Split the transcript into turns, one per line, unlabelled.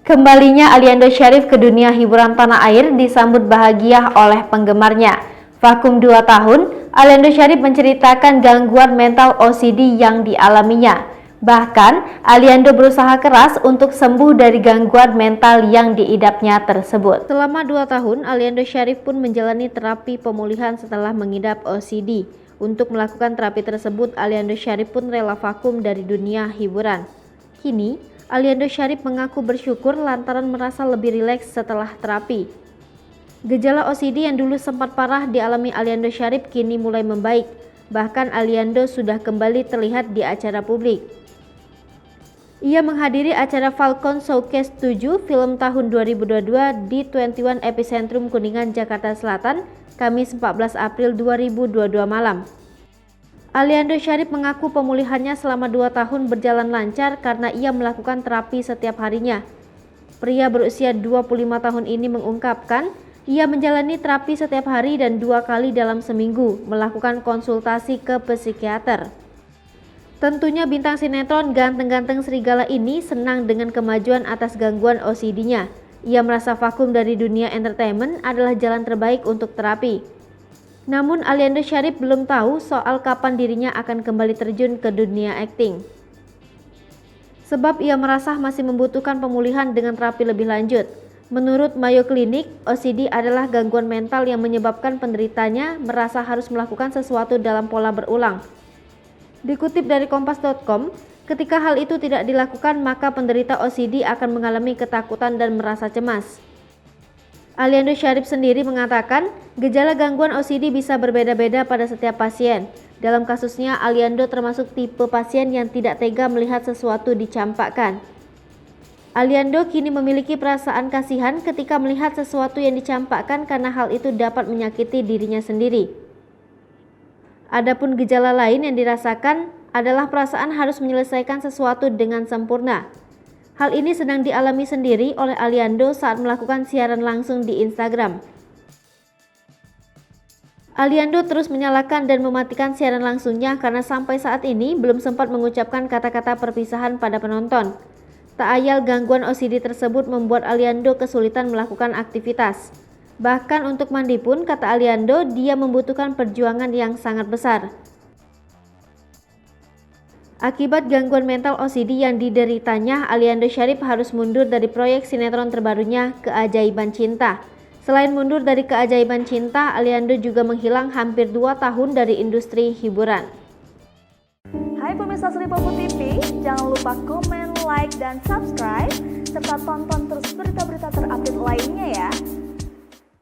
Kembalinya Aliando Syarif ke dunia hiburan tanah air disambut bahagia oleh penggemarnya. Vakum 2 tahun, Aliando Syarif menceritakan gangguan mental OCD yang dialaminya. Bahkan, Aliando berusaha keras untuk sembuh dari gangguan mental yang diidapnya tersebut. Selama 2 tahun, Aliando Syarif pun menjalani terapi pemulihan setelah mengidap OCD. Untuk melakukan terapi tersebut, Aliando Syarif pun rela vakum dari dunia hiburan. Kini, Aliando Syarif mengaku bersyukur lantaran merasa lebih rileks setelah terapi. Gejala OCD yang dulu sempat parah dialami Aliando Syarif kini mulai membaik. Bahkan Aliando sudah kembali terlihat di acara publik. Ia menghadiri acara Falcon Showcase 7 film tahun 2022 di 21 Epicentrum Kuningan, Jakarta Selatan, Kamis 14 April 2022 malam. Aliando Syarif mengaku pemulihannya selama 2 tahun berjalan lancar karena ia melakukan terapi setiap harinya. Pria berusia 25 tahun ini mengungkapkan, ia menjalani terapi setiap hari dan 2 kali dalam seminggu, melakukan konsultasi ke psikiater. Tentunya bintang sinetron ganteng-ganteng serigala ini senang dengan kemajuan atas gangguan OCD-nya. Ia merasa vakum dari dunia entertainment adalah jalan terbaik untuk terapi. Namun Aliando Syarif belum tahu soal kapan dirinya akan kembali terjun ke dunia akting. Sebab ia merasa masih membutuhkan pemulihan dengan terapi lebih lanjut. Menurut Mayo Clinic, OCD adalah gangguan mental yang menyebabkan penderitanya merasa harus melakukan sesuatu dalam pola berulang. Dikutip dari kompas.com, ketika hal itu tidak dilakukan maka penderita OCD akan mengalami ketakutan dan merasa cemas. Aliando Syarif sendiri mengatakan, gejala gangguan OCD bisa berbeda-beda pada setiap pasien. Dalam kasusnya, Aliando termasuk tipe pasien yang tidak tega melihat sesuatu dicampakkan. Aliando kini memiliki perasaan kasihan ketika melihat sesuatu yang dicampakkan karena hal itu dapat menyakiti dirinya sendiri. Adapun gejala lain yang dirasakan adalah perasaan harus menyelesaikan sesuatu dengan sempurna. Hal ini sedang dialami sendiri oleh Aliando saat melakukan siaran langsung di Instagram. Aliando terus menyalakan dan mematikan siaran langsungnya karena sampai saat ini belum sempat mengucapkan kata-kata perpisahan pada penonton. Tak ayal gangguan OCD tersebut membuat Aliando kesulitan melakukan aktivitas. Bahkan untuk mandi pun, kata Aliando, dia membutuhkan perjuangan yang sangat besar. Akibat gangguan mental OCD yang dideritanya, Aliando Syarif harus mundur dari proyek sinetron terbarunya Keajaiban Cinta. Selain mundur dari Keajaiban Cinta, Aliando juga menghilang hampir 2 tahun dari industri hiburan.
Hai pemirsa Sri Popo TV, jangan lupa komen, like, dan subscribe, serta tonton terus berita-berita terupdate lainnya ya.